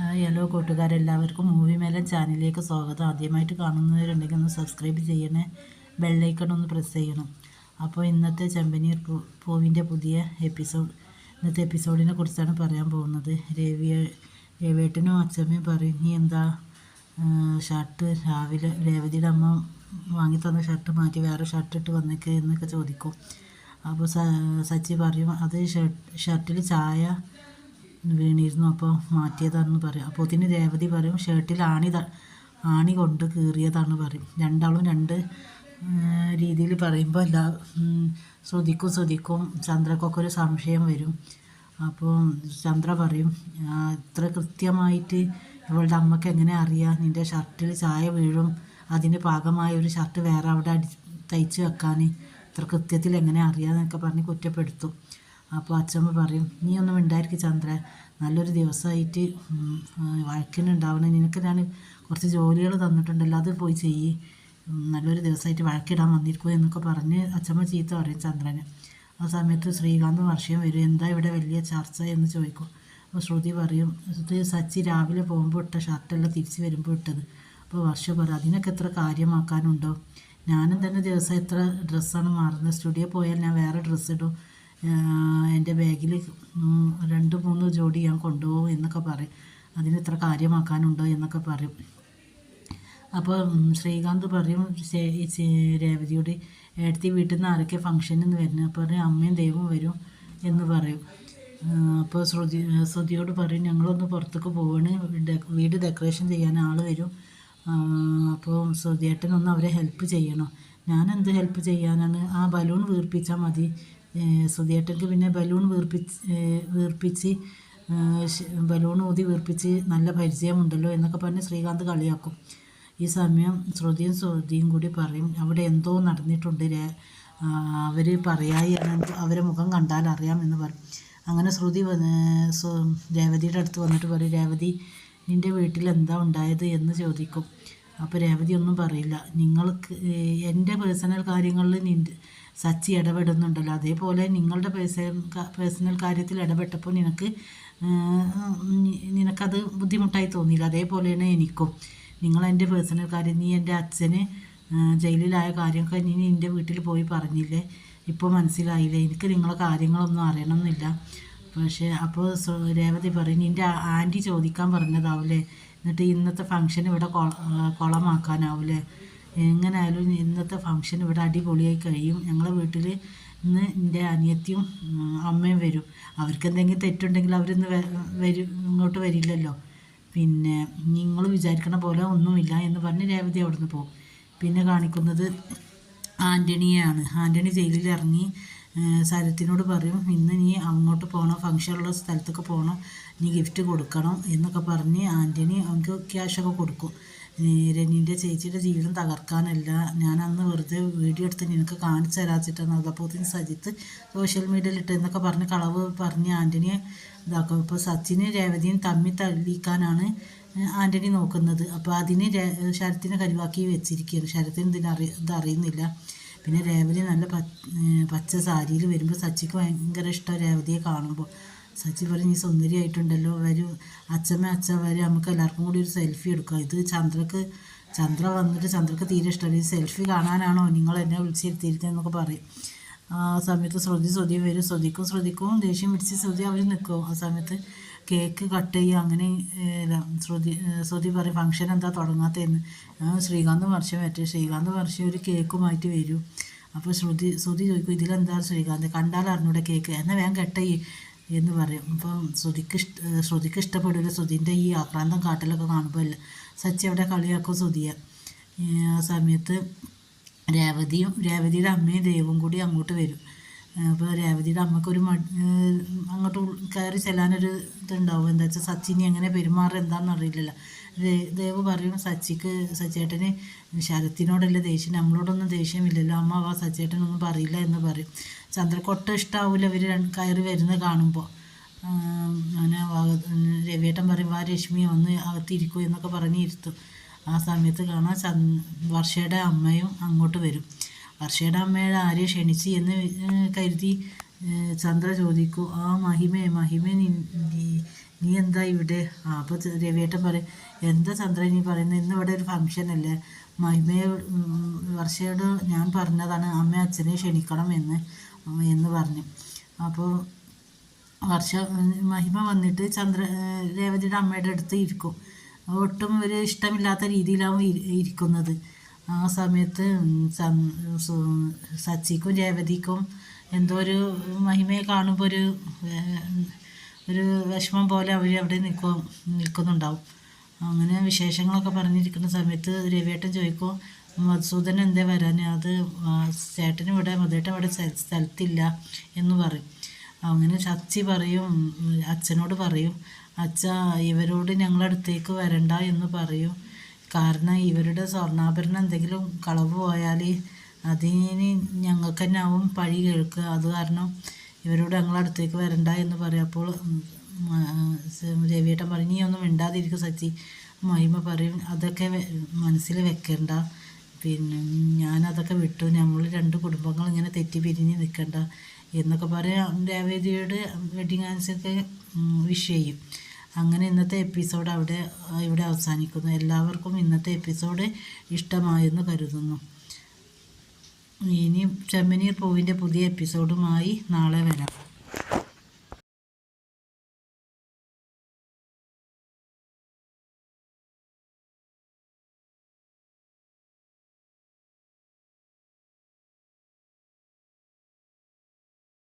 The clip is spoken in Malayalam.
ഹായ് ഹലോ കൂട്ടുകാരെല്ലാവർക്കും മൂവി മേലൻ ചാനലിലേക്ക് സ്വാഗതം. ആദ്യമായിട്ട് കാണുന്നവരുണ്ടെങ്കിൽ ഒന്ന് സബ്സ്ക്രൈബ് ചെയ്യണേ, ബെല്ലൈക്കൺ ഒന്ന് പ്രസ് ചെയ്യണം. അപ്പോൾ ഇന്നത്തെ ചെമ്പനീർ പൂവിൻ്റെ പുതിയ ഇന്നത്തെ എപ്പിസോഡിനെ കുറിച്ചാണ് പറയാൻ പോകുന്നത്. രവിയേട്ടനും അച്ഛമ്മയും പറയും, നീ എന്താ ഷർട്ട് രാവിലെ രേവതിയുടെ അമ്മ വാങ്ങി തന്ന ഷർട്ട് മാറ്റി വേറെ ഷർട്ട് ഇട്ട് വന്നേക്ക് എന്നൊക്കെ ചോദിക്കും. അപ്പോൾ സച്ചി പറയും, അത് ഷർട്ടിൽ ചായ വീണിരുന്നു, അപ്പോൾ മാറ്റിയതാണെന്ന് പറയും. അപ്പോൾ ഇതിന് രേവതി പറയും, ഷർട്ടിൽ ആണി കൊണ്ട് കീറിയതാണെന്ന് പറയും. രണ്ടാളും രണ്ട് രീതിയിൽ പറയുമ്പോൾ ശ്രദ്ധിക്കും ചന്ദ്രക്കൊക്കെ ഒരു സംശയം വരും. അപ്പോൾ ചന്ദ്ര പറയും, ഇത്ര കൃത്യമായിട്ട് ഇവളുടെ അമ്മയ്ക്ക് എങ്ങനെ അറിയാം നിൻ്റെ ഷർട്ടിൽ ചായ വീഴും, അതിന് പാകമായ ഒരു ഷർട്ട് വേറെ അവിടെ തയ്ച്ച് വെക്കാൻ ഇത്ര കൃത്യത്തിൽ എങ്ങനെ അറിയാമെന്നൊക്കെ പറഞ്ഞ് കുറ്റപ്പെടുത്തും. അപ്പോൾ അച്ഛമ്മ പറയും, നീ ഒന്നും ഉണ്ടായിരിക്കും ചന്ദ്ര, നല്ലൊരു ദിവസമായിട്ട് വഴക്കിനുണ്ടാവണം, നിനക്ക് ഞാൻ കുറച്ച് ജോലികൾ തന്നിട്ടുണ്ടല്ലോ, അത് പോയി ചെയ്യ്, നല്ലൊരു ദിവസമായിട്ട് വഴക്കിടാൻ വന്നിരിക്കും എന്നൊക്കെ പറഞ്ഞ് അച്ഛമ്മ ചീത്ത പറയും ചന്ദ്രന്. ആ സമയത്ത് ശ്രീകാന്ത് വർഷയും വരും, എന്താ ഇവിടെ വലിയ ചർച്ച എന്ന് ചോദിക്കും. അപ്പോൾ ശ്രുതി പറയും, ഇത് സച്ചി രാവിലെ പോകുമ്പോൾ ഇട്ട ഷർട്ടെല്ലാം തിരിച്ച് വരുമ്പോൾ ഇട്ടത്. അപ്പോൾ വർഷ പറയും, അതിനൊക്കെ എത്ര കാര്യമാക്കാനുണ്ടോ, ഞാനും തന്നെ ദിവസം എത്ര ഡ്രസ്സാണ് മാറുന്നത്, സ്റ്റുഡിയോ പോയാൽ ഞാൻ വേറെ ഡ്രസ്സ് ഇടും, എൻ്റെ ബാഗിൽ 2-3 ജോഡി ഞാൻ കൊണ്ടുപോകും എന്നൊക്കെ പറയും, അതിന് ഇത്ര കാര്യമാക്കാനുണ്ടോ എന്നൊക്കെ പറയും. അപ്പോൾ ശ്രീകാന്ത് പറയും രേവതിയോട്, ഏടത്തി വീട്ടിൽ നിന്ന് ആരൊക്കെ ഫംഗ്ഷനിൽ വരുന്നത്, അപ്പോൾ പറയും അമ്മയും ദൈവവും വരും എന്ന് പറയും. അപ്പോൾ ശ്രുതിയോട് പറയും, ഞങ്ങളൊന്ന് പുറത്തേക്ക് പോവാണ്, വീട് ഡെക്കറേഷൻ ചെയ്യാൻ ആൾ വരും, അപ്പോൾ ശ്രുതിയേട്ടനൊന്ന് അവരെ ഹെൽപ്പ് ചെയ്യണം. ഞാനെന്ത് ഹെൽപ്പ് ചെയ്യാനാണ്, ആ ബലൂൺ വീർപ്പിച്ചാൽ മതി, ശ്രുതിയേട്ടർക്ക് പിന്നെ ബലൂൺ വീർപ്പിച്ച് ബലൂൺ ഊതി വീർപ്പിച്ച് നല്ല പരിചയമുണ്ടല്ലോ എന്നൊക്കെ പറഞ്ഞ് ശ്രീകാന്ത് കളിയാക്കും. ഈ സമയം ശ്രുതിയും കൂടി പറയും, അവിടെ എന്തോ നടന്നിട്ടുണ്ട്, അവർ പറയായി അവരെ മുഖം കണ്ടാൽ അറിയാം എന്ന് പറയും. അങ്ങനെ ശ്രുതി രേവതിയുടെ അടുത്ത് വന്നിട്ട് പറയും, രേവതി നിൻ്റെ വീട്ടിൽ എന്താ ഉണ്ടായത് എന്ന് ചോദിക്കും. അപ്പോൾ രേവതി ഒന്നും പറയില്ല. നിങ്ങൾക്ക് എൻ്റെ പേഴ്സണൽ കാര്യങ്ങളിൽ സച്ചി ഇടപെടുന്നുണ്ടല്ലോ, അതേപോലെ നിങ്ങളുടെ പേഴ്സണൽ കാര്യത്തിൽ ഇടപെട്ടപ്പോൾ നിനക്കത് ബുദ്ധിമുട്ടായി തോന്നിയില്ല, അതേപോലെയാണ് എനിക്കും. നിങ്ങൾ എൻ്റെ പേഴ്സണൽ കാര്യം, നീ എൻ്റെ അച്ഛന് ജയിലിലായ കാര്യമൊക്കെ നീ എൻ്റെ വീട്ടിൽ പോയി പറഞ്ഞില്ലേ, ഇപ്പോൾ മനസ്സിലായില്ലേ, എനിക്ക് നിങ്ങളെ കാര്യങ്ങളൊന്നും അറിയണമെന്നില്ല. പക്ഷേ അപ്പോൾ രേവതി പറയും, നിൻ്റെ ആൻറ്റി ചോദിക്കാൻ പറഞ്ഞതാവില്ലേ, എന്നിട്ട് ഇന്നത്തെ ഫംഗ്ഷൻ ഇവിടെ കുളമാക്കാനാവില്ലേ, എങ്ങനെയായാലും ഇന്നത്തെ ഫംഗ്ഷൻ ഇവിടെ അടിപൊളിയായി കഴിയും, ഞങ്ങളെ വീട്ടിൽ ഇന്ന് എൻ്റെ അനിയത്തിയും അമ്മയും വരും, അവർക്ക് എന്തെങ്കിലും തെറ്റുണ്ടെങ്കിൽ അവരിന്ന് ഇങ്ങോട്ട് വരില്ലല്ലോ, പിന്നെ നിങ്ങൾ വിചാരിക്കണ പോലെ ഒന്നുമില്ല എന്ന് പറഞ്ഞ് രേവതി അവിടുന്ന് പോകും. പിന്നെ കാണിക്കുന്നത് ആൻ്റണിയാണ്. ആൻ്റണി ജയിലിൽ ഇറങ്ങി ശരത്തിനോട് പറയും, ഇന്ന് നീ അങ്ങോട്ട് പോകണം, ഫംഗ്ഷനുള്ള സ്ഥലത്തൊക്കെ പോകണം, നീ ഗിഫ്റ്റ് കൊടുക്കണം എന്നൊക്കെ പറഞ്ഞ് ആൻ്റണി അവർക്ക് ക്യാഷൊക്കെ കൊടുക്കും. നിൻ്റെ ചേച്ചിയുടെ ജീവിതം തകർക്കാനല്ല, ഞാൻ അന്ന് വെറുതെ വീഡിയോ എടുത്ത് നിനക്ക് കാണിച്ചു തരാച്ചിട്ടാണ്, അതപ്പോൾ സജിത്ത് സോഷ്യൽ മീഡിയയിൽ ഇട്ട് എന്നൊക്കെ പറഞ്ഞ് കളവ് പറഞ്ഞ് ആൻ്റണിയെ ഇതാക്കും. ഇപ്പോൾ സച്ചിന് രേവതിയും തമ്മിൽ തള്ളിക്കാനാണ് ആൻ്റണി നോക്കുന്നത്. അപ്പോൾ അതിന് ശരത്തിനെ കരുവാക്കി വെച്ചിരിക്കുകയാണ്. ശരത്തിന് ഇതറിയുന്നില്ല. പിന്നെ രേവതി നല്ല പച്ച സാരിയിൽ വരുമ്പോൾ സച്ചിക്ക് ഭയങ്കര ഇഷ്ടം രേവതിയെ കാണുമ്പോൾ. സച്ചി പറയും, നീ സുന്ദരിയായിട്ടുണ്ടല്ലോ, വരും അച്ഛ വരും, നമുക്ക് എല്ലാവർക്കും കൂടി ഒരു സെൽഫി എടുക്കാം. ഇത് ചന്ദ്ര വന്നിട്ട് ചന്ദ്രക്ക് തീരെ ഇഷ്ടമല്ല, ഈ സെൽഫി കാണാനാണോ നിങ്ങൾ എന്നെ വിളിച്ചിരുത്തിയിരുന്നതെന്നൊക്കെ പറയും. ആ സമയത്ത് ശ്രുതി വരും, ശ്രുതിക്കും ദേഷ്യം പിടിച്ച് ശ്രുതി അവർ നിൽക്കും. ആ സമയത്ത് കേക്ക് കട്ട് ചെയ്യുക, അങ്ങനെ ശ്രുതി പറയും, ഫംഗ്ഷൻ എന്താ തുടങ്ങാത്തതെന്ന്. ശ്രീകാന്ത് വർഷം ഒരു കേക്കുമായിട്ട് വരും. അപ്പോൾ ശ്രുതി ചോദിക്കും, ഇതിലെന്താ ശ്രീകാന്ത്, കണ്ടാൽ അറിഞ്ഞൂടെ കേക്ക്, എന്നാൽ വേഗം കട്ട് എന്ന് പറയും. അപ്പം ശ്രുതിക്ക് ഇഷ്ടപ്പെടില്ല ശ്രുതിൻ്റെ ഈ ആക്രാന്തം കാട്ടലൊക്കെ കാണുമ്പോൾ സച്ചി അവിടെ കളിയാക്കും ശ്രുതിയെ. ആ സമയത്ത് രേവതിയുടെ അമ്മയും ദൈവവും കൂടി അങ്ങോട്ട് വരും. അപ്പോൾ രേവതിയുടെ അമ്മക്കൊരു അങ്ങോട്ട് കയറി ചെല്ലാനൊരു ഇതുണ്ടാവും, എന്താ വെച്ചാൽ സച്ചിനി എങ്ങനെ പെരുമാറുക എന്താണെന്ന് അറിയില്ലല്ലോ. ദേവ് പറയും, സച്ചേട്ടന് ശരത്തിനോടല്ലേ ദേഷ്യം, നമ്മളോടൊന്നും ദേഷ്യമില്ലല്ലോ, അമ്മ സച്ചേട്ടനൊന്നും പറയില്ല എന്ന് പറയും. ചന്ദ്രക്കൊട്ട ഇഷ്ടാവില്ല ഇവർ കയറി വരുന്നത് കാണുമ്പോൾ. അങ്ങനെ രവിയേട്ടൻ പറയും, വാ രശ്മി ഒന്ന് അകത്തിരിക്കും എന്നൊക്കെ പറഞ്ഞ് ഇരുത്തും. ആ സമയത്ത് കാണാൻ വർഷയുടെ അമ്മയും അങ്ങോട്ട് വരും. വർഷയുടെ അമ്മയുടെ ആരെയെ ക്ഷണിച്ച് എന്ന് കരുതി ചന്ദ്ര ചോദിക്കും, ആ മഹിമേ നീ എന്താ ഇവിടെ? അപ്പോൾ രവിയേട്ടൻ പറയും, എന്താ ചന്ദ്രൻ നീ പറയുന്നത്? ഇന്ന് ഇവിടെ ഒരു ഫംഗ്ഷൻ അല്ലേ, മഹിമയെ വർഷയോട് ഞാൻ പറഞ്ഞതാണ് അമ്മ അച്ഛനെ ക്ഷണിക്കണം എന്ന് പറഞ്ഞു. അപ്പോൾ വർഷ മഹിമ വന്നിട്ട് രേവതിയുടെ അമ്മയുടെ അടുത്ത് ഇരിക്കും. ഒട്ടും ഒരു ഇഷ്ടമില്ലാത്ത രീതിയിലാവും ഇരിക്കുന്നത്. ആ സമയത്ത് സച്ചിക്കും രേവതിക്കും എന്തോ ഒരു മഹിമയെ കാണുമ്പോൾ ഒരു വിഷമം പോലെ അവർ അവിടെ നിൽക്കുന്നുണ്ടാവും. അങ്ങനെ വിശേഷങ്ങളൊക്കെ പറഞ്ഞിരിക്കുന്ന സമയത്ത് രവിയേട്ടൻ ചോദിക്കും, മധുസൂദനൻ എന്തേ വരാൻ? അത് ചേട്ടനും ഇവിടെ മധുവേട്ടൻ ഇവിടെ സ്ഥലത്തില്ല എന്ന് പറയും. അങ്ങനെ സച്ചി പറയും, അച്ഛനോട് പറയും, അച്ഛ ഇവരോട് ഞങ്ങളടുത്തേക്ക് വരണ്ട എന്ന് പറയും. കാരണം ഇവരുടെ സ്വർണ്ണാഭരണം എന്തെങ്കിലും കളവ് പോയാൽ അതിന് ഞങ്ങൾക്ക് തന്നെ ആവും പഴി കേൾക്കുക. അത് കാരണം ഇവരോട് ഞങ്ങളടുത്തേക്ക് വരണ്ട എന്ന് പറയും. അപ്പോൾ രവിയേട്ടൻ പറയും, നീ ഒന്നും മിണ്ടാതിരിക്കും സച്ചി. മഹിമ പറയും, അതൊക്കെ മനസ്സിൽ വെക്കണ്ട, പിന്നെ ഞാനതൊക്കെ വിട്ടു, നമ്മൾ രണ്ട് കുടുംബങ്ങൾ ഇങ്ങനെ തെറ്റി പിരിഞ്ഞ് നിൽക്കണ്ട എന്നൊക്കെ പറയാം. രേവതിയുടെ വെഡിങ് ആനിവേഴ്സറിക്ക് വിഷ് ചെയ്യും. അങ്ങനെ ഇന്നത്തെ എപ്പിസോഡ് ഇവിടെ അവസാനിക്കുന്നു. എല്ലാവർക്കും ഇന്നത്തെ എപ്പിസോഡ് ഇഷ്ടമായെന്ന് കരുതുന്നു. ഇനി ചെമ്മനീർ പൂവിൻ്റെ പുതിയ എപ്പിസോഡുമായി നാളെ വരാം.